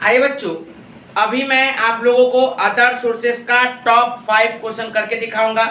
हाय बच्चों, अभी मैं आप लोगों को अदर सोर्सेस का टॉप 5 क्वेश्चन करके दिखाऊंगा।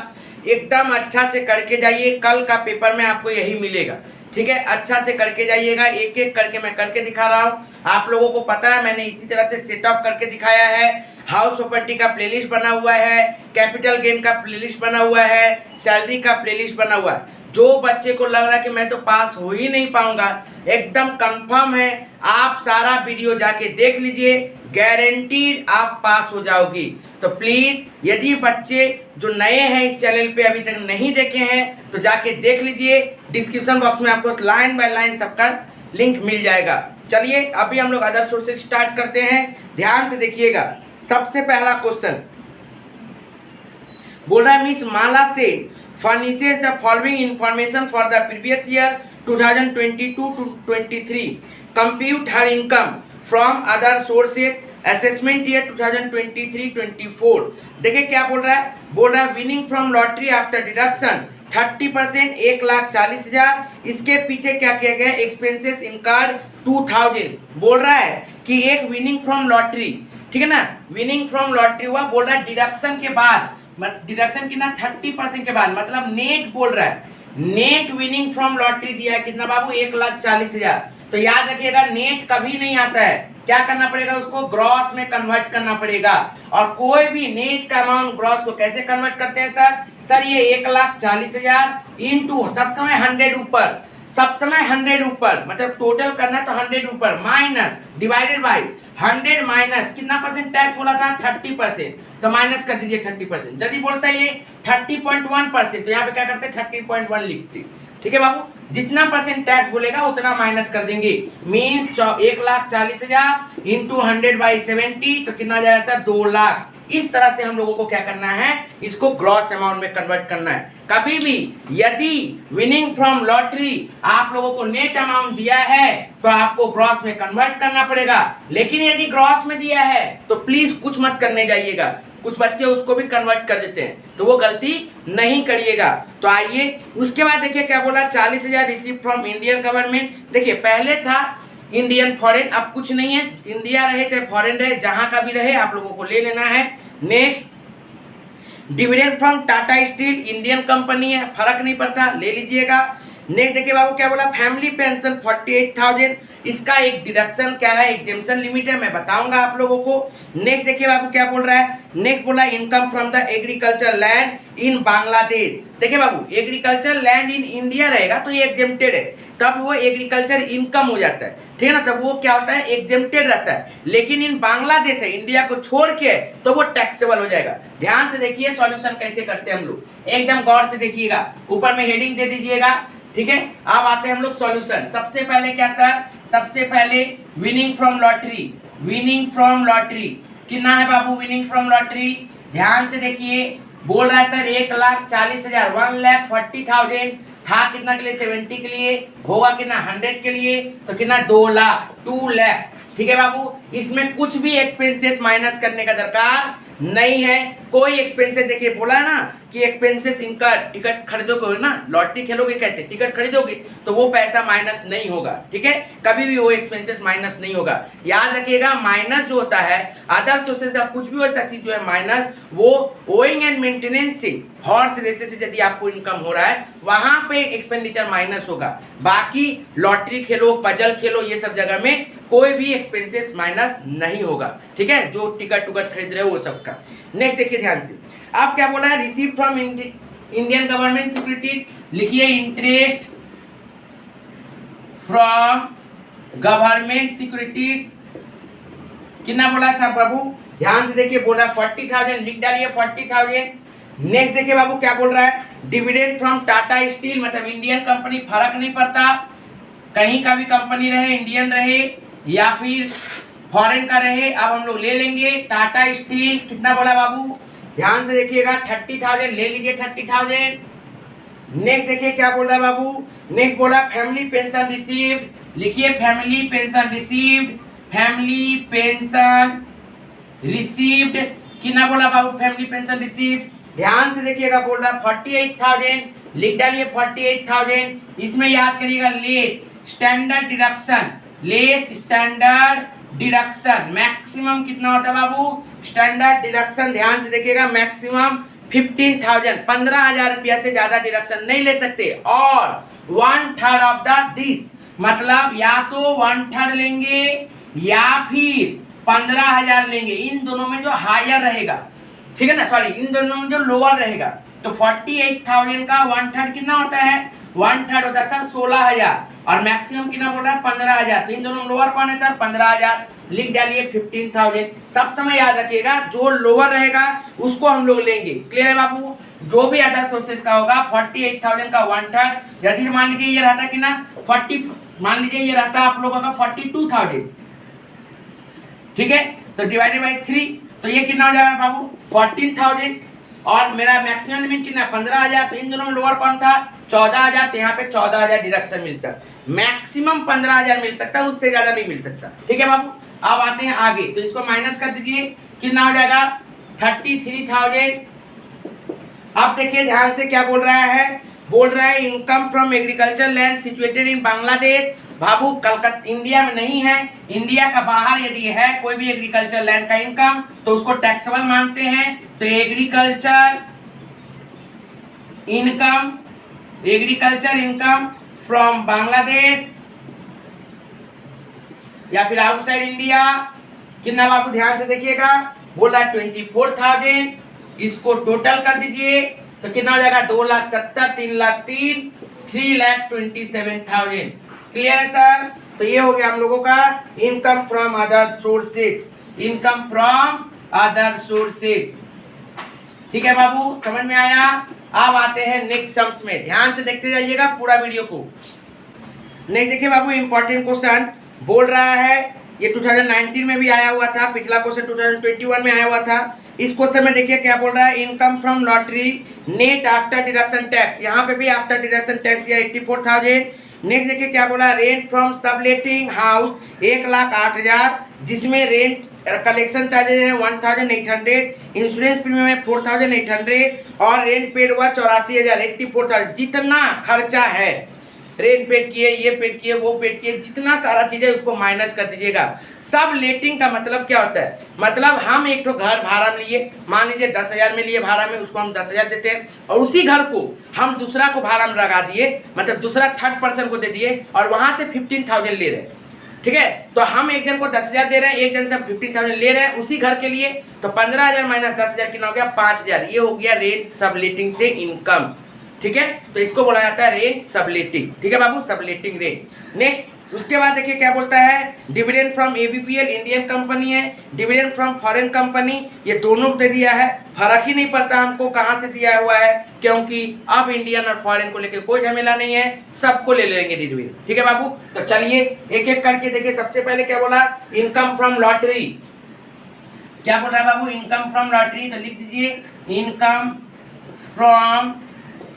एकदम अच्छा से करके जाइए, कल का पेपर में आपको यही मिलेगा। ठीक है, अच्छा से करके जाइएगा। एक एक करके मैं करके दिखा रहा हूँ। आप लोगों को पता है मैंने इसी तरह से सेटअप करके दिखाया है। हाउस प्रॉपर्टी का प्लेलिस्ट बना हुआ है, कैपिटल गेन का प्लेलिस्ट बना हुआ है, सैलरी का प्लेलिस्ट बना हुआ है। जो बच्चे को लग रहा है कि मैं तो पास हो ही नहीं पाऊंगा, एकदम कंफर्म है, आप सारा वीडियो जाके देख लीजिए, गारंटीड आप पास हो जाओगी। तो प्लीज यदि बच्चे जो नए हैं इस चैनल पे अभी तक नहीं देखे हैं तो जाके देख लीजिए। डिस्क्रिप्शन बॉक्स में आपको लाइन बाय लाइन सबका लिंक मिल जाएगा। चलिए अभी हम लोग अदर सोर्सेज स्टार्ट करते हैं, ध्यान से देखिएगा। सबसे पहला क्वेश्चन बोल रहा है मिस माला से furnishes the following information for the previous year 2022 to 23. Compute her income from other sources assessment year 2023-24. देखिए क्या बोल रहा है, winning from lottery after deduction 30%, 1,40,000। इसके पीछे क्या किया गया, एक्सपेंसेस इनकार्ड 2000। बोल रहा है कि एक विनिंग फ्रॉम लॉटरी, ठीक है ना, विनिंग फ्रॉम लॉटरी हुआ। बोल रहा है डिडक्शन के बाद, डिडक्शन कितना, 30% के बाद, मतलब नेट बोल रहा है। नेट विनिंग फ्रॉम लॉटरी दिया है कितना बाबू, 1,40,000। तो याद रखिएगा नेट कभी नहीं आता है, क्या करना पड़ेगा, उसको ग्रॉस में कन्वर्ट करना पड़ेगा। और कोई भी नेट का अमाउंट ग्रॉस को कैसे कन्वर्ट करते हैं सर ये 1,40,000 इंटू सब समय 100 ऊपर, सब समय 100 ऊपर, मतलब टोटल करना तो 100 ऊपर, माइनस डिवाइडेड बाय 100 माइनस कितना परसेंट टैक्स बोला था, 30%। तो माइनस कर दीजिए 30%। यदि बोलता है ये 30.1%, तो यहाँ पे क्या करते हैं 30.1 लिखते। ठीक है बाबू, जितना परसेंट टैक्स बोलेगा उतना माइनस कर देंगे। मीन्स 1,40,000 इंटू 100/70, तो कितना जाएगा सर, 2 लाख। इस तरह से हम लोगों को क्या करना है, इसको ग्रॉस अमाउंट में कन्वर्ट करना है। कभी भी यदि विनिंग फ्रॉम लॉटरी आप लोगों को नेट अमाउंट दिया है तो आपको ग्रॉस में कन्वर्ट करना पड़ेगा। लेकिन यदि ग्रॉस में दिया है तो प्लीज कुछ मत करने जाइएगा, कुछ बच्चे उसको भी कन्वर्ट कर देते हैं, तो वो गलती नहीं करिएगा। तो आइए उसके बाद देखिए क्या बोला, 40,000 रिसीव फ्रॉम इंडियन गवर्नमेंट। देखिए पहले था इंडियन फॉरेन, अब कुछ नहीं है, इंडिया रहे चाहे फॉरेन रहे, जहां का भी रहे आप लोगों को ले लेना है। Next dividend from Tata steel, Indian company है, फर्क नहीं पड़ता, ले लीजिएगा। नेक्स्ट देखिए बाबू क्या बोला, फैमिली पेंशन 48,000, इसका एक डिडक्शन क्या है, एग्जेम्पशन लिमिट है, मैं बताऊंगा आप लोगों को। नेक्स्ट देखिए बाबू क्या बोल रहा है, नेक्स्ट बोला income from the agriculture land in Bangladesh. देखिए बाबू एग्रीकल्चर लैंड इन इंडिया रहेगा तो ये एग्जेम्प्टेड है, तब वो एग्रीकल्चर इनकम हो जाता है, ठीक है ना, तब वो क्या होता है, एग्जेम्प्टेड रहता है। लेकिन इन बांग्लादेश है, इंडिया को छोड़ के, तो वो टैक्सेबल हो जाएगा। ध्यान से देखिए सॉल्यूशन कैसे करते हैं हम लोग, एकदम गौर से देखिएगा, ऊपर में हेडिंग दे दीजिएगा। ठीक है, अब आते हैं हम लोग सॉल्यूशन। सबसे पहले क्या सर, सबसे पहले winning from lottery, winning from lottery कितना है बाबू, विनिंग फ्रॉम लॉटरी ध्यान से देखिए, बोल रहा है सर 1,40,000, 1,40,000 था कितना के लिए, 70 के लिए, होगा कितना 100 के लिए, तो कितना 2 लाख, 2 लाख। ठीक है बाबू, इसमें कुछ भी एक्सपेंसेस माइनस करने का दरकार नहीं है, कोई एक्सपेंसेस। देखिए बोला ना कि एक्सपेंसेस इनका, टिकट खरीदोगे ना, लॉटरी खेलोगे कैसे, टिकट खरीदोगे तो वो पैसा माइनस नहीं होगा। ठीक है, कभी भी वो एक्सपेंसेस माइनस नहीं होगा, याद रखिएगा। माइनस जो होता है अदर सोर्सेज का, कुछ भी वैसा चीज जो है माइनस, वो ओइंग एंड मेंटेनेंस से, हॉर्स रेसेस से यदि आपको इनकम हो रहा है वहां पे एक्सपेंडिचर माइनस होगा। बाकी लॉटरी खेलो, पजल खेलो, ये सब जगह में कोई भी एक्सपेंसेस माइनस नहीं होगा। ठीक है, जो टिकट टुकट खरीद रहे हो वो सब का। नेक्स्ट देखिए ध्यान से, अब क्या बोला है, receive from Indian government securities, लिखिए इंटरेस्ट फ्रॉम गवर्नमेंट सिक्योरिटीज, कितना बोला सब बाबू, ध्यान से देखिए, बोल रहा है 40,000, लिख डालिए 40,000। नेक्स्ट देखिए बाबू क्या बोल रहा है, डिविडेंड फ्रॉम टाटा स्टील, मतलब इंडियन कंपनी, फर्क नहीं पड़ता, कहीं का भी कंपनी रहे, इंडियन रहे या फिर फॉरेन का रहे, अब हम लोग ले लेंगे। टाटा स्टील कितना बोला बाबू, ध्यान से देखिएगा 30,000, ले लीजिए 30,000। नेक्स्ट देखिए क्या बोल रहा है बाबू, नेक्स्ट बोला फैमिली पेंशन रिसीव्ड, लिखिए family pension received, family pension received कितना बोला बाबू, फैमिली पेंशन रिसीव्ड, ध्यान से देखिएगा, बोल रहा है 48,000, लिख डालिए 48,000। इसमें याद करिएगा less standard deduction, less standard deduction maximum कितना होता है बाबू? स्टैंडर्ड डिडक्शन ध्यान से देखिएगा, मैक्सिमम 15,000, 15,000 रुपया से ज्यादा डिडक्शन नहीं ले सकते। और 1/3 ऑफ द दिस, मतलब या तो 1/3 लेंगे या फिर 15,000 लेंगे, इन दोनों में जो हायर रहेगा, ठीक है ना, सॉरी इन दोनों में जो लोअर रहेगा। तो 48,000 का 1/3 कितना होता है? 1/3 होता है सर 16,000, और मैक्सिमम कितना बोल रहा है? 15,000। तो इन दोनों में लोअर कौन है सर? 15,000। लिख डालिए 15,000। सब समय याद रखिएगा, जो लोअर रहेगा उसको हम लोग लेंगे। क्लियर है बाबू? जो भी अदर सोर्सेस का होगा 48,000 का 1/3, जैसे मान लीजिए ये रहता कि ना 40, मान लीजिए ये रहता आप लोगों का 42,000, ठीक है, तो डिवाइडेड बाई 3, तो ये कितना हो जाएगा बाबू? 14,000। और मेरा मैक्सिमम लिमिट कितना? 15,000। तो इन दोनों में लोअर कौन था? 14,000। तो यहाँ पे 14,000 डिडक्शन मिलता है। मैक्सिमम 15,000 मिल सकता है, उससे ज्यादा नहीं मिल सकता। ठीक है बाबू, अब आते हैं आगे, तो इसको माइनस कर दीजिए, कितना हो जाएगा? 33,000। अब देखिए ध्यान से क्या बोल रहा है, बोल रहा है income from agriculture land situated in Bangladesh. Babu Calcutta India में नहीं है, इंडिया का बाहर यदि है कोई भी एग्रीकल्चर लैंड का इनकम तो उसको टैक्सेबल मानते हैं। तो एग्रीकल्चर इनकम फ्रॉम बांग्लादेश या फिर आउटसाइड इंडिया, कितना बाबू ध्यान से देखिएगा, बोला 24,000। इसको टोटल कर दीजिए तो कितना हो जाएगा? 2,70,000, 3,03,000, 3,27,000। क्लियर है सर? तो ये हो गया हम लोगों का income from other sources, income from other sources. ठीक है बाबू, समझ में आया? अब आते हैं नेक्स्ट सम्स में, ध्यान से देखते जाइएगा पूरा वीडियो को। नेक्स्ट देखिए बाबू, इंपॉर्टेंट क्वेश्चन बोल रहा है, ये 2019 में भी आया हुआ था, पिछला क्वेश्चन 2021 में आया हुआ था। इस क्वेश्चन में देखिए क्या बोल रहा है, income from lottery net after deduction tax, यहाँ पे भी आफ्टर डिडक्शन टैक्स दिया 84,000। नेक्स्ट देखिए क्या बोला, रेंट फ्रॉम सबलेटिंग हाउस 1,08,000, जिसमें रेंट कलेक्शन चार्जेज है 1,800, इंश्योरेंस प्रीमियम है 4,800 और रेंट पेड हुआ 84,000, 84,000। जितना खर्चा है, रेंट पेड किए, ये पेड किए, वो पेड किए, जितना सारा चीज़ है उसको माइनस कर दीजिएगा। सब लेटिंग का मतलब क्या होता है? मतलब हम एक तो घर भाड़ा में लिए, मान लीजिए 10,000 में लिए भाड़ा में, उसको हम 10,000 देते हैं, और उसी घर को हम दूसरा को भाड़ा में लगा दिए, मतलब दूसरा थर्ड पर्सन को दे दिए और वहाँ से 15,000 ले रहे हैं। ठीक है, तो हम एक जन को 10,000 दे रहे हैं, एक जन से 15,000 ले रहे हैं उसी घर के लिए, तो 15,000 माइनस 10,000 कितना हो गया? 5,000। ये हो गया रेंट सबलेटिंग से इनकम। ठीक है, तो इसको बोला जाता है रेंट सबलेटिंग। ठीक है बाबू, सबलेटिंग रेंट। नेक्स्ट उसके बाद देखिए क्या बोलता है, डिविडेंड फ्रॉम एबीपीएल इंडियन कंपनी है, डिविडेंड फ्रॉम फॉरेन कंपनी, ये दोनों दे दिया है। फर्क ही नहीं पड़ता हमको कहाँ से दिया हुआ है, क्योंकि अब इंडियन और फॉरेन को लेकर कोई झमेला नहीं है, सबको ले लेंगे डिविडेंड। ठीक है बाबू, तो चलिए एक एक करके देखिए। सबसे पहले क्या बोला, इनकम फ्रॉम लॉटरी। क्या बोल रहा है बाबू? इनकम फ्रॉम लॉटरी, तो लिख दीजिए income from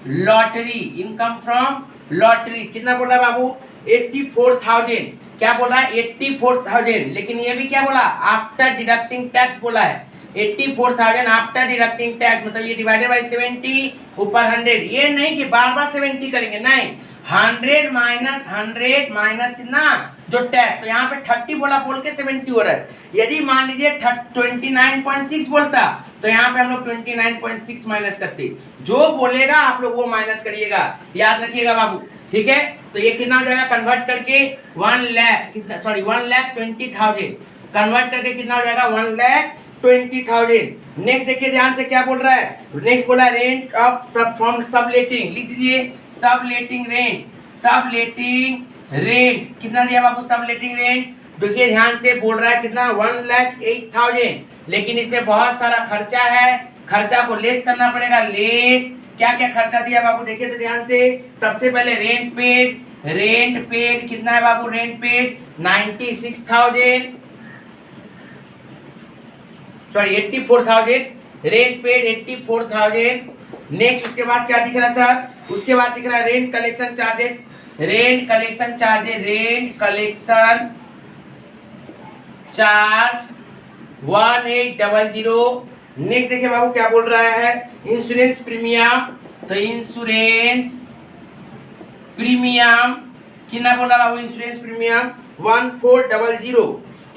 lottery, income from lottery कितना बोला बाबू? 84,000। क्या बोला? 84,000, लेकिन ये भी क्या बोला? आफ्टर डिडक्टिंग टैक्स बोला है। 84,000 आफ्टर डिडक्टिंग टैक्स, मतलब ये डिवाइडेड बाई 70 ऊपर 100। ये नहीं कि बार बार 70 करेंगे, नहीं, 100 माइनस 100 माइनस कितना जो टैक्स, तो यहाँ पे 30 बोला बोल के 70 हो रहा है। यदि मान लीजिए 29.6 बोलता तो यहाँ पे हम लोग 29.6 माइनस करते। जो बोलेगा आप लोग वो माइनस करिएगा, याद रखिएगा बाबू। ठीक है, तो ये कितना हो जाएगा कन्वर्ट करके 1 लाख, कितना, सॉरी 1,20,000 कन्वर्ट करके कितना हो जाएगा? 1,20,000। नेक्स्ट देखिए ध्यान से क्या बोल रहा है, नेक्स्ट बोला रेंट ऑफ सब फ्रॉम सबलेटिंग, लिख दीजिए सबलेटिंग रेंट, सबलेटिंग रेंट कितना दिया बाबू? सबलेटिंग रेंट देखिए ध्यान से बोल रहा है कितना? 1,08,000, लेकिन इससे बहुत सारा खर्चा है, खर्चा को लेस करना पड़ेगा। लेस क्या क्या खर्चा दिया बाबू? देखिए तो ध्यान से, सबसे पहले रेंट पेड, रेंट पेड कितना है बाबू? Rent paid 96,000, sorry 84,000, rent paid 84,000। Next उसके बाद क्या दिख रहा है सर? उसके बाद दिख रहा है rent collection charges, rent collection charges, rent collection charge 1,800। Next देखिए बाबू क्या बोल रहा है, इंश्योरेंस प्रीमियम, तो इंश्योरेंस प्रीमियम कितना बोला बाबू? Insurance premium 1,400।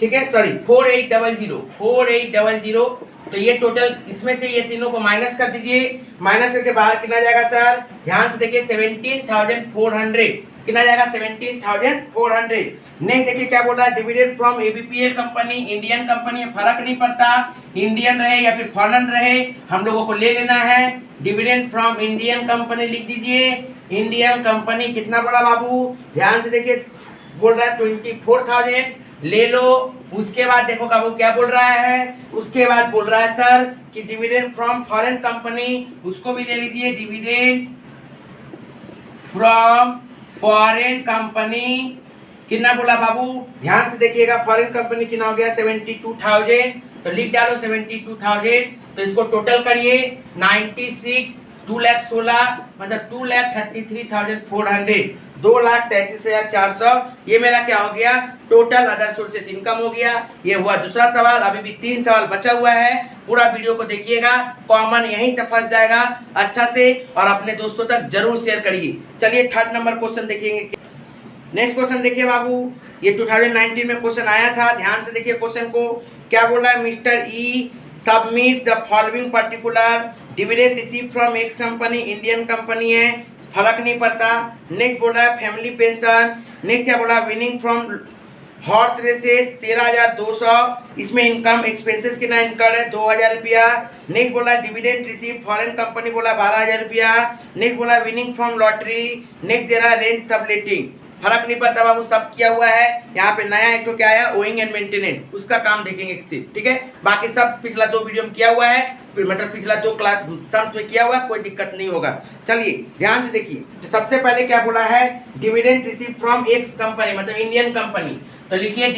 ठीक है, सॉरी 4800 तो ये टोटल इसमें से ये तीनों को माइनस कर दीजिए। माइनस करके बाहर कितना जाएगा सर, ध्यान से देखिए 17,400 कितना जाएगा 17,400। नेक्स्ट देखिए क्या बोल रहा है, dividend from ABPL company, Indian company है, फर्क नहीं पड़ता इंडियन रहे या फिर फॉरेन रहे, हम लोगों को ले लेना है। डिविडेंड फ्रॉम इंडियन कंपनी लिख दीजिए। इंडियन कंपनी कितना बोला बाबू, ध्यान से देखिए बोल रहा है 24,000 ले लो। उसके बाद देखो बाबू क्या बोल रहा है, उसके बाद बोल रहा है सर कि डिविडेंड फ्रॉम फॉरेन कंपनी, उसको भी ले लीजिए। डिविडेंड फ्रॉम फॉरेन कंपनी कितना बोला बाबू, ध्यान से देखिएगा, फॉरेन कंपनी कितना हो गया 72,000, तो लिख डालो 72,000। तो इसको टोटल करिए 96 2,16,000 मतलब 2,33,400 2,33,400। ये मेरा क्या हो गया, टोटल अदर सोर्सेस इनकम हो गया। ये हुआ दूसरा सवाल। अभी भी 3 सवाल बचा हुआ है, पूरा वीडियो को देखिएगा, कॉमन यहीं से फंस जाएगा अच्छा से, और अपने दोस्तों तक जरूर शेयर करिए। चलिए थर्ड नंबर क्वेश्चन देखेंगे। नेक्स्ट क्वेश्चन देखिए बाबू, ये 2019 में क्वेश्चन आया था, ध्यान से देखिए क्वेश्चन को क्या बोल रहा है। Mister E submits the following particular dividend receive from x company, Indian company है, फर्क नहीं पड़ता। नेक्स्ट बोल रहा है फैमिली पेंशन। नेक्स्ट क्या बोला, विनिंग फ्रॉम हॉर्स रेसेस 13,200, इसमें इनकम एक्सपेंसेस कितना इनकम है 2,000 रुपया। नेक्स्ट बोला डिविडेंड रिसीव फॉरेन कंपनी बोला 12,000 रुपया। नेक्स्ट बोला विनिंग फ्रॉम लॉटरी। नेक्स्ट दे रहा रेंट सबलेटिंग, फर्क नहीं पड़ता बाबू, सब किया हुआ है। यहाँ पे नया एक तो क्या आया, ओइंग एंड मेंटेनेंस, उसका काम देखेंगे सिर्फ, ठीक है। बाकी सब पिछला 2 वीडियो में किया हुआ है, मतलब पिछला 2 क्लास सम्स में किया हुआ है, कोई दिक्कत नहीं होगा। चलिए ध्यान से देखिए, तो सबसे पहले क्या बोला है, dividend receive from x company मतलब इंडियन कंपनी, तो लिखिए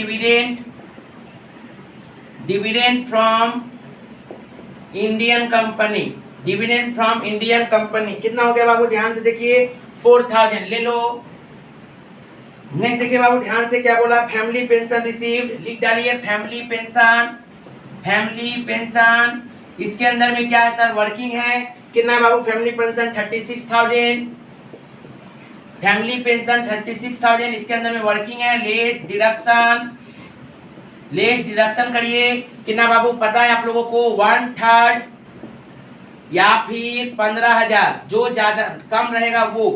dividend from Indian company, dividend from Indian company कितना हो गया बाबू, ध्यान से देखिए 4,000 ले लो। नेक्स्ट देखिए बाबू ध्यान से क्या बोला, फैमिली पेंशन रिसीव्ड, लिख डालिए फैमिली पेंशन। इसके अंदर में क्या है सर, वर्किंग है, कितना है बाबू फैमिली पेंशन 36,000, फैमिली पेंशन 36,000, इसके अंदर में वर्किंग है। लेस डिडक्शन करिए, कितना बाबू पता है आप लोगों को, 1/3 या फिर 15,000, जो ज्यादा कम रहेगा वो,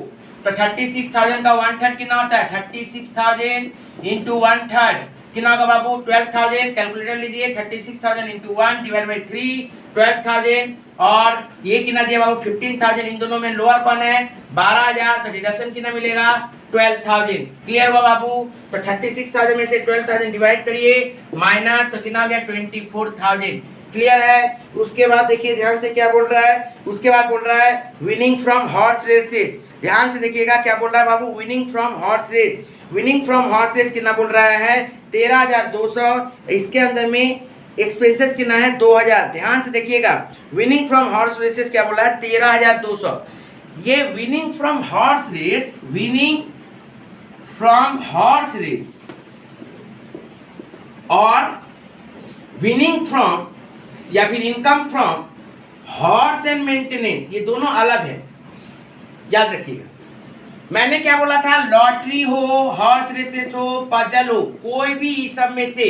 तो 36,000 का 1/3 कितना होता है, 36,000 इंटू 1/3 कितना होगा बाबू 12,000। कैलकुलेटर लीजिए, 36,000 इंटू 1 डिवाइड बाई 3 12,000, और ये कितना दिया बाबू 15,000। इन दोनों में लोअर कौन है 12,000, तो डिडक्शन कितना मिलेगा 12,000। क्लियर हुआ बाबू, तो 36,000 में से 12,000 डिवाइड करिए, माइनस तो कितना हो गया 24,000। क्लियर है। उसके बाद देखिए ध्यान से क्या बोल रहा है, उसके बाद बोल रहा है विनिंग फ्रॉम हॉर्स रेसेस, ध्यान से देखिएगा क्या बोल रहा है बाबू, winning from horse race. Winning from horse race कितना बोल रहा है 13,200, इसके अंदर में एक्सपेंसेस कितना है 2,000। ध्यान से देखिएगा, विनिंग फ्रॉम हॉर्स रेसेस क्या बोला है 13,200। ये winning from horse race, winning from horse race और विनिंग फ्रॉम या फिर income from horse and maintenance, ये दोनों अलग है, याद रखिएगा। मैंने क्या बोला था, लॉटरी हो, हॉर्स रेसेस हो, पजल हो, कोई भी सब में से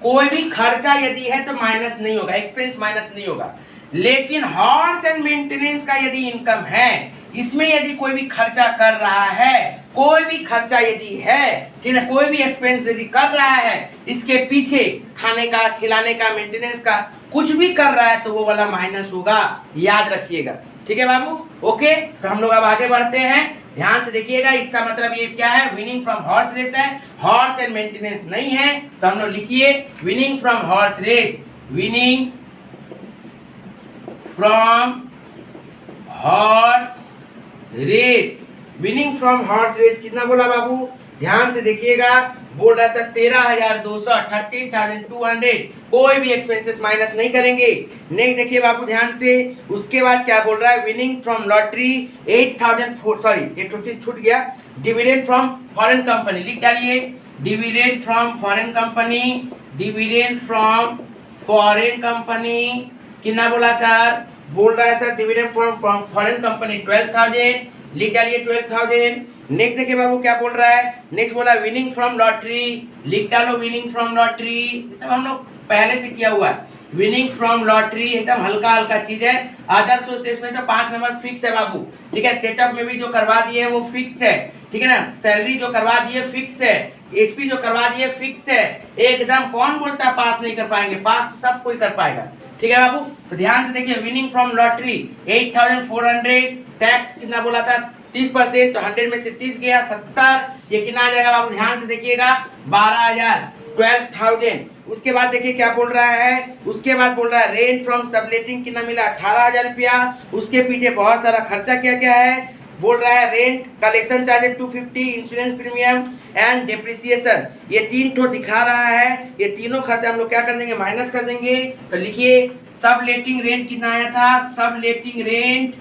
कोई भी खर्चा यदि है तो माइनस नहीं होगा, एक्सपेंस माइनस नहीं होगा। लेकिन हॉर्स एंड मेंटेनेंस का यदि इनकम है, इसमें यदि कोई भी खर्चा कर रहा है, कोई भी खर्चा यदि है, ठीक है, कोई भी एक्सपेंस यदि कर रहा है, इसके पीछे खाने का, खिलाने का, मेंटेनेंस का कुछ भी कर रहा है, तो वो वाला माइनस होगा, याद रखिएगा। ठीक है बाबू, ओके। तो हम लोग अब आगे बढ़ते हैं, ध्यान से देखिएगा। इसका मतलब ये क्या है, विनिंग फ्रॉम हॉर्स रेस है, हॉर्स एंड मेंटेनेंस नहीं है, तो हम लोग लिखिए winning from horse race, winning from horse race, winning from horse race कितना बोला बाबू, ध्यान से देखिएगा, बोल रहा था 13,200, 13,200, कोई भी एक्सपेंसेस माइनस नहीं करेंगे। नेक्स्ट देखिए बाबू ध्यान से, उसके बाद क्या बोल रहा है, विनिंग फ्रॉम लॉटरी 8,000, सॉरी एक चीज छूट गया, डिविडेंड फ्रॉम फॉरेन कंपनी, लिख डालिए dividend from foreign company, dividend from foreign company कितना बोला सर, बोल रहा है sir dividend from foreign company 12,000, लिख डालिए 12,000। नेक्स्ट देखिए बाबू क्या बोल रहा है, नेक्स्ट बोला विनिंग फ्रॉम लॉटरी, लिख डालो विनिंग फ्रॉम लॉटरी, सब हम लोग पहले से किया हुआ है। विनिंग फ्रॉम लॉटरी एकदम हल्का हल्का चीज है। अदर सोर्सेस में तो 5 नंबर फिक्स है बाबू, ठीक है। सेटअप में भी जो करवा दिए वो फिक्स है, ठीक है ना। सैलरी जो करवा दिए फिक्स है, एचपी जो करवा दिए फिक्स है एकदम। कौन बोलता है पास नहीं कर पाएंगे, पास तो सब कोई कर पाएगा, ठीक है बाबू। तो ध्यान से देखिए, विनिंग फ्रॉम लॉटरी 8400, टैक्स कितना बोला था 30%, तो 100 में से 30 गया 70, ये कितना आ जाएगा बाबू, ध्यान से देखिएगा 12,000, 12,000। उसके बाद देखिए क्या बोल रहा है, उसके बाद बोल रहा है रेंट फ्रॉम सबलेटिंग कितना मिला 18,000 रुपया। उसके पीछे बहुत सारा खर्चा क्या क्या है, बोल रहा है rent, collection charges 250, insurance premium and depreciation, ये 3 ठो दिखा रहा है। ये तीनों खर्चा हम लोग क्या कर देंगे, माइनस कर देंगे। तो लिखिए सब लेटिंग रेंट कितना आया था, सब लेटिंग रेंट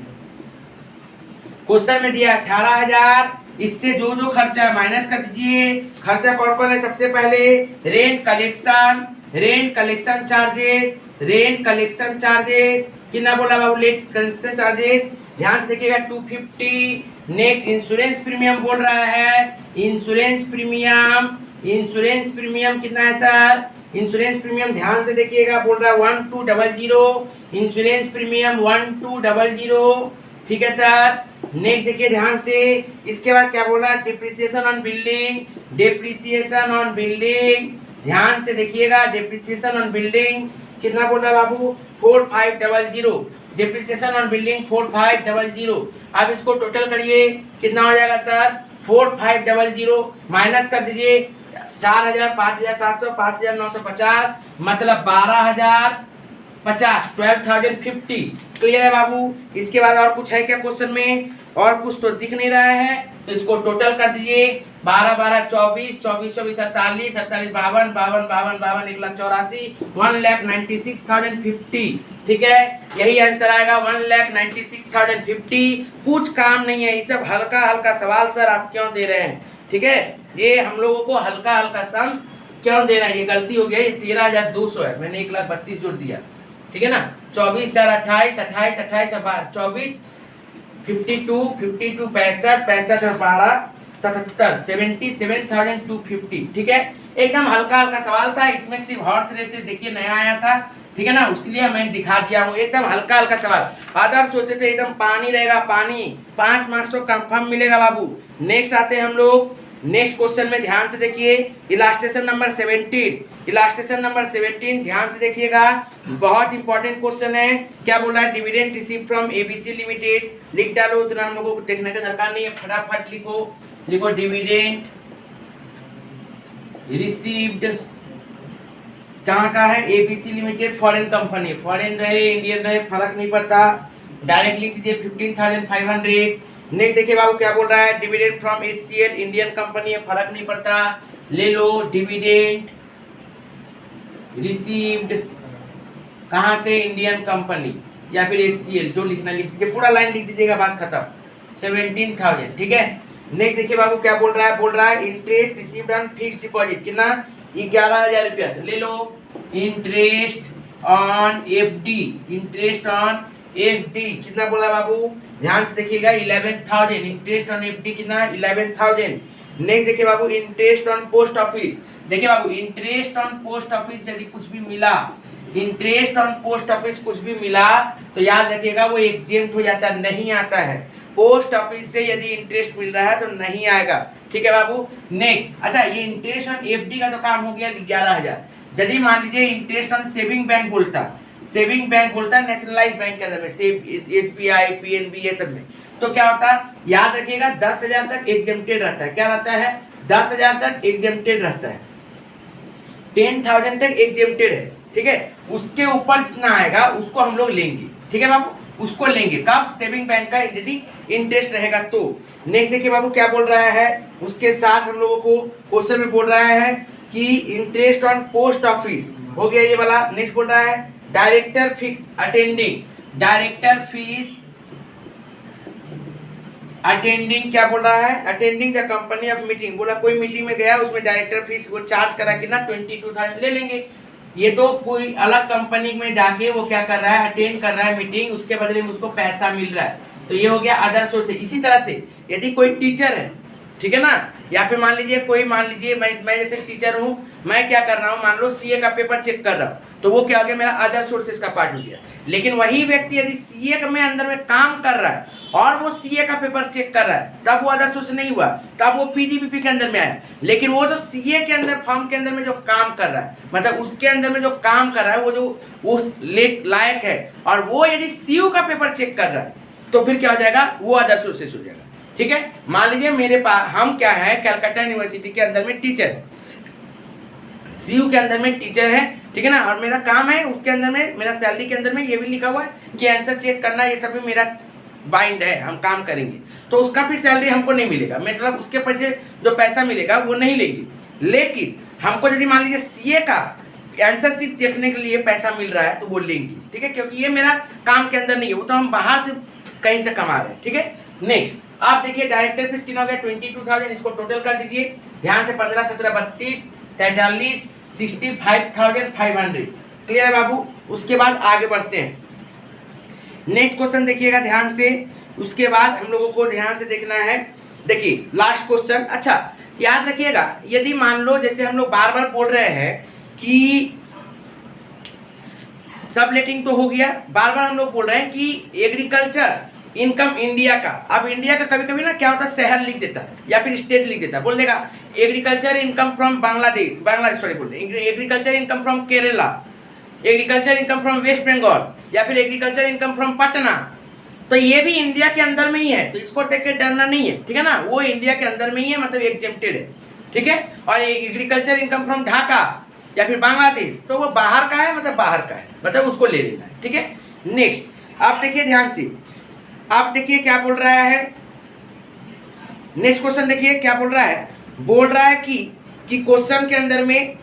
क्वेश्चन में दिया 18,000, इससे जो जो खर्चा है माइनस कर दीजिए। खर्चा कौन कौन है, सबसे पहले rent collection, rent collection charges, rent collection charges कितना बोला बाबू, रेंट कलेक्शन चार्जेस ध्यान से देखिएगा 250। नेक्स्ट इंश्योरेंस प्रीमियम बोल रहा है, इंश्योरेंस प्रीमियम, इंश्योरेंस प्रीमियम कितना है सर, इंश्योरेंस प्रीमियम ध्यान से देखिएगा बोल रहा है 1200, इंश्योरेंस प्रीमियम 1200, ठीक है सर। नेक्स्ट देखिए ध्यान से, इसके बाद क्या बोल रहा है, depreciation on building, depreciation on building ध्यान से देखिएगा, डिप्रिसिएशन ऑन बिल्डिंग कितना बोल रहा है बाबू 4500, डिप्रिसिएशन ऑन बिल्डिंग 4500। अब इसको टोटल करिए कितना हो जाएगा सर, 4500 माइनस कर दीजिए 4000, 5700, 5950, मतलब 12,050, 12,050। क्लियर है बाबू। इसके बाद और कुछ है क्या क्वेश्चन में, और कुछ तो दिख नहीं रहा है, तो इसको टोटल कर दीजिए 12 12 24, 24 24 47, 47 52, 52 52 52 1,84,000, 1,96,050, ठीक है। यही आंसर आएगा 1,96,050। कुछ काम नहीं है, ये सब हल्का हल्का सवाल सर आप क्यों दे रहे हैं, ठीक है। ये हम लोगों को हल्का हल्का सम्स क्यों दे रहे हैं, ये गलती हो गई। 13,200 है, मैंने 1,32,000 जोड़ दिया, ठीक है ना। 24 4 28, 28 28 24, 52 52 65 65 और 12 77, 77,250, ठीक है। एकदम हल्का हल्का सवाल था, इसमें सिर्फ हॉर्स रेसेस देखिए नया आया था, ठीक है ना, उसलिए मैं दिखा दिया हूँ। एकदम हल्का हल्का सवाल, आदर्श सोचे थे एकदम पानी रहेगा, पानी 5 मार्क्स तो कंफर्म मिलेगा बाबू। नेक्स्ट आते हैं हम लोग नेक्स्ट क्वेश्चन में, ध्यान से देखिए इलास्ट्रेशन नंबर 17, इलास्ट्रेशन नंबर 17 ध्यान से देखिएगा, बहुत इंपॉर्टेंट क्वेश्चन है। क्या बोला है, dividend receive from ABC limited, लिख डालो, उतना हम लोगों को देखने का दरकार नहीं है, फटाफट लिखो, लिखो डिविडेंड रिसीव्ड कहाँ का है, ABC limited foreign company, foreign रहे इंडियन रहे फर्क नहीं पड़ता, डायरेक्ट लिख दीजिए 15,500। नेक्स्ट देखिए बाबू क्या बोल रहा है, dividend from HCL Indian company है, फर्क नहीं पड़ता, ले लो डिविडेंड रिसीव्ड कहाँ से, इंडियन कंपनी या फिर एचसीएल, जो लिखना लिख दीजिए, पूरा लाइन लिख दीजिएगा, बात खत्म, 17,000, ठीक है। नेक्स्ट देखिए बाबू क्या बोल रहा है, बोल रहा है interest received on fixed deposit कितना 11,000 रुपया, तो ले लो interest on FD, interest on FD कितना बोला बाबू, ध्यान से देखिएगा 11,000, इंटरेस्ट ऑन एफडी कितना 11,000। नेक्स्ट देखिए बाबू इंटरेस्ट ऑन पोस्ट ऑफिस, देखिए बाबू इंटरेस्ट ऑन पोस्ट ऑफिस यदि कुछ भी मिला, इंटरेस्ट ऑन पोस्ट ऑफिस कुछ भी मिला तो याद रखिएगा वो एग्जेम्प्ट हो जाता है, नहीं आता है। पोस्ट ऑफिस से यदि इंटरेस्ट मिल रहा है तो नहीं आएगा, ठीक है बाबू। नेक्स्ट अच्छा, ये इंटरेस्ट ऑन एफडी का तो काम हो गया 11,000। यदि मान लीजिए इंटरेस्ट ऑन सेविंग बैंक बोलता, सेविंग बैंक बोलता है नेशनलाइज बैंक के अंदर में, एसबीआई पीएनबी ये सब में, तो क्या होता है याद रखिएगा 10,000 तक एग्जेम्प्टेड रहता है, क्या रहता है 10,000 तक एग्जेम्प्टेड रहता है, 10,000 तक एग्जेम्प्टेड है, ठीक है। उसके ऊपर जितना आएगा उसको हम लोग लेंगे, ठीक है बाबू, उसको लेंगे कब, सेविंग बैंक का यदि इंटरेस्ट रहेगा तो। नेक्स्ट देखिए बाबू क्या बोल रहा है, उसके साथ हम लोगों को क्वेश्चन में बोल रहा है कि इंटरेस्ट ऑन पोस्ट ऑफिस हो गया ये वाला। नेक्स्ट बोल रहा है director fix attending, director fees attending क्या बोल रहा है, attending the company of meeting, बोला कोई मीटिंग में गया उसमें डायरेक्टर फीस वो चार्ज करा कितना 22,000 ले लेंगे। ये तो कोई अलग कंपनी में जाके वो क्या कर रहा है, अटेंड कर रहा है मीटिंग, उसके बदले में उसको पैसा मिल रहा है, तो ये हो गया अदर सोर्स। इसी तरह से यदि कोई टीचर है, ठीक है ना। या फिर मान लीजिए कोई, मान लीजिए मैं जैसे टीचर हूँ, मैं क्या कर रहा हूँ, मान लो सीए का पेपर चेक कर रहा हूँ, तो वो क्या हो गया, मेरा अदर सोर्सेज का पार्ट हो गया। लेकिन वही व्यक्ति यदि सीए में अंदर में काम कर रहा है और वो सीए का पेपर चेक कर रहा है, तब वो अदर सोर्स नहीं हुआ, तब वो पीडीपीपी के अंदर में आया। लेकिन वो जो सीए के अंदर फॉर्म के अंदर में जो काम कर रहा है, मतलब उसके अंदर में जो काम कर रहा है, वो जो उस लायक है, और वो यदि सीयू का पेपर चेक कर रहा है, तो फिर क्या हो जाएगा, वो अदर सोर्सेज हो जाएगा। ठीक है। मान लीजिए मेरे पास, हम क्या है, कलकत्ता यूनिवर्सिटी के अंदर में टीचर है, सीयू के अंदर में टीचर है, ठीक है ना, और मेरा काम है उसके अंदर में, मेरा सैलरी के अंदर में ये भी लिखा हुआ है कि आंसर चेक करना, ये सब भी मेरा बाइंड है, हम काम करेंगे, तो उसका भी सैलरी हमको नहीं मिलेगा, मतलब उसके पीछे जो पैसा मिलेगा वो नहीं लेंगे। लेकिन हमको यदि मान लीजिए सीए का आंसर शीट देखने के लिए पैसा मिल रहा है तो वो लेंगे, ठीक है, क्योंकि ये मेरा काम के अंदर नहीं है, वो तो हम बाहर से कहीं से कमा रहे हैं। ठीक है। नेक्स्ट आप देखिए, डायरेक्टर फीस कितना हो गया, 22,000, इसको टोटल कर दीजिए ध्यान से, 15, 17, 32, 43, 65,500। क्लियर है बाबू। उसके बाद आगे बढ़ते हैं, नेक्स्ट क्वेश्चन देखिएगा ध्यान से। उसके बाद हम लोगों को ध्यान से देखना है, देखिए लास्ट क्वेश्चन। अच्छा याद रखिएगा, यदि मान लो जैसे हम लोग बार बार बोल रहे हैं कि सबलेटिंग तो हो गया, बार बार हम लोग बोल रहे हैं कि एग्रीकल्चर इनकम इंडिया का, अब इंडिया का कभी कभी ना क्या होता है, शहर लिख देता है या फिर स्टेट लिख देता है, बोल देगा agriculture income from Bangladesh sorry बोल रहे, agriculture income from Kerala, agriculture income from West Bengal, या फिर एग्रीकल्चर इनकम फ्रॉम पटना, तो ये भी इंडिया के अंदर में ही है, तो इसको देख के डरना नहीं है, ठीक है ना, वो इंडिया के अंदर में ही है, मतलब एग्जेम्प्टेड है। ठीक है। और एग्रीकल्चर इनकम फ्रॉम ढाका या फिर बांग्लादेश, तो वो बाहर का है, मतलब बाहर का है, मतलब उसको ले लेना है। ठीक है। नेक्स्ट आप देखिए ध्यान से, आप देखिए क्या बोल रहा है, नेक्स्ट क्वेश्चन देखिए क्या बोल रहा है, बोल रहा है कि क्वेश्चन के अंदर में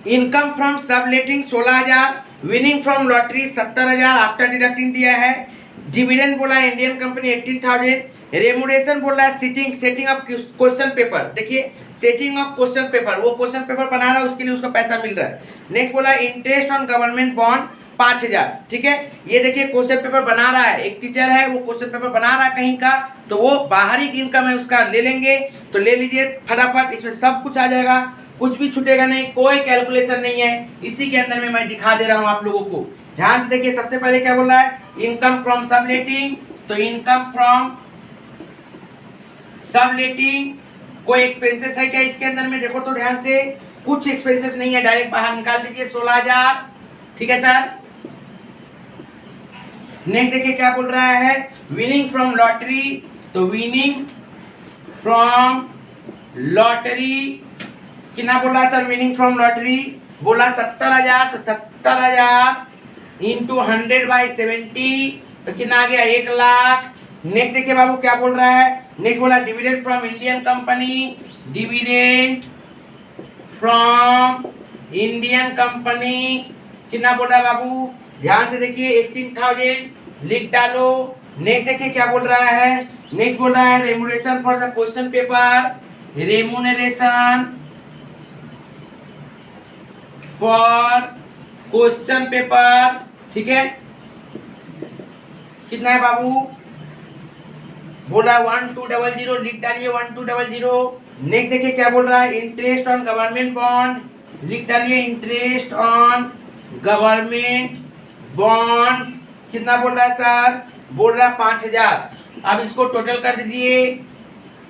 income from subletting 16,000, winning from lottery 70,000 after deducting दिया है, डिविडेंड बोला है इंडियन कंपनी 18,000, रेमुनेशन बोल रहा है सेटिंग ऑफ क्वेश्चन पेपर, देखिए सेटिंग ऑफ क्वेश्चन पेपर, वो क्वेश्चन पेपर बना रहा है उसके लिए उसको पैसा मिल रहा है। नेक्स्ट बोला इंटरेस्ट ऑन गवर्नमेंट बॉन्ड 5,000। ठीक है। ये देखिए क्वेश्चन पेपर बना रहा है, एक टीचर है वो क्वेश्चन पेपर बना रहा है कहीं का, तो वो बाहरी इनकम है उसका, ले लेंगे, तो ले लीजिए फटाफट, इसमें सब कुछ आ जाएगा, कुछ भी छूटेगा नहीं, कोई कैलकुलेशन नहीं है, इसी के अंदर में मैं दिखा दे रहा हूँ आप लोगों को। ध्यान से देखिए, सबसे पहले क्या बोल रहा है, इनकम फ्रॉम सबलेटिंग, तो इनकम फ्रॉम सबलेटिंग, कोई एक्सपेंसेस है क्या इसके अंदर में, देखो तो ध्यान से, कुछ एक्सपेंसेस नहीं है, डायरेक्ट बाहर निकाल दीजिए 16,000। ठीक है सर। नेक्स्ट देखिए क्या बोल रहा है, विनिंग फ्रॉम लॉटरी, तो विनिंग फ्रॉम लॉटरी कितना बोला सर, विनिंग फ्रॉम लॉटरी बोला 70,000, तो 70,000 इंटू 100/70, तो कितना आ गया, 1,00,000। नेक्स्ट देखिए बाबू क्या बोल रहा है, नेक्स्ट बोला dividend from Indian company, dividend from Indian company कितना बोल रहा है बाबू, ध्यान से देखिए 18,000 लिख डालो। नेक्स्ट देखिए क्या बोल रहा है, नेक्स्ट बोल रहा है remuneration for the question paper, remuneration for question paper. ठीक है, कितना है बाबू, बोला 1200, लिख डालिए 1200। नेक्स्ट देखिए क्या बोल रहा है, इंटरेस्ट ऑन गवर्नमेंट बॉन्ड, लिख डालिए इंटरेस्ट ऑन गवर्नमेंट बॉन्ड्स, कितना बोल रहा है सर, बोल रहा है 5,000। अब इसको टोटल कर दीजिए,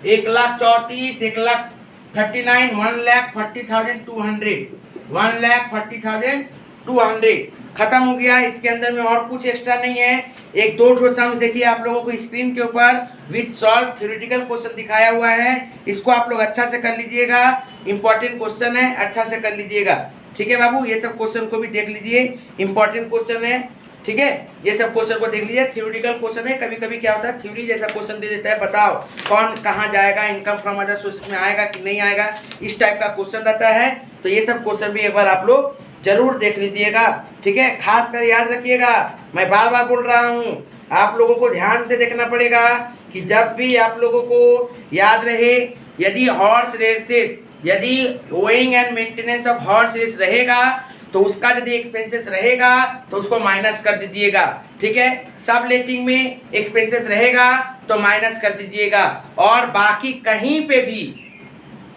1,34,000, 1,39,000, 1,40,200, 1,40,200 खत्म हो गया। इसके अंदर में और कुछ एक्स्ट्रा नहीं है। एक दो ठो सम्स देखिए आप लोगों को स्क्रीन के ऊपर विथ सॉल्व थ्योरेटिकल क्वेश्चन दिखाया हुआ है, इसको आप लोग अच्छा से कर लीजिएगा, इंपॉर्टेंट क्वेश्चन है, अच्छा से कर लीजिएगा। ठीक है बाबू, ये सब क्वेश्चन को भी देख लीजिए, इंपॉर्टेंट क्वेश्चन है। ठीक है, ये सब क्वेश्चन को देख लीजिए, थ्योरेटिकल क्वेश्चन है, कभी कभी क्या होता है थ्योरी जैसा क्वेश्चन दे देता है, बताओ कौन कहाँ जाएगा, इनकम फ्रॉम अदर सोर्सेज में आएगा कि नहीं आएगा, इस टाइप का क्वेश्चन रहता है। तो ये सब क्वेश्चन भी एक बार आप लोग जरूर देख लीजिएगा। ठीक है, खास कर याद रखिएगा, मैं बार बार बोल रहा हूँ, आप लोगों को ध्यान से देखना पड़ेगा कि जब भी आप लोगों को याद रहे, यदि हॉर्स रेसेस, यदि owing and maintenance of horse race रहेगा तो उसका यदि एक्सपेंसेस रहेगा तो उसको माइनस कर दीजिएगा, ठीक है। सब लेटिंग में एक्सपेंसेस रहेगा तो माइनस कर दीजिएगा, और बाकी कहीं पे भी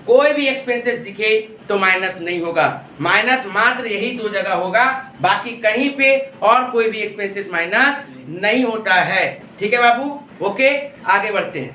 कोई भी एक्सपेंसेस दिखे तो माइनस नहीं होगा। माइनस मात्र यही 2 जगह होगा, बाकी कहीं पे और कोई भी एक्सपेंसेस माइनस नहीं होता है, ठीक है बाबू। ओके, आगे बढ़ते हैं।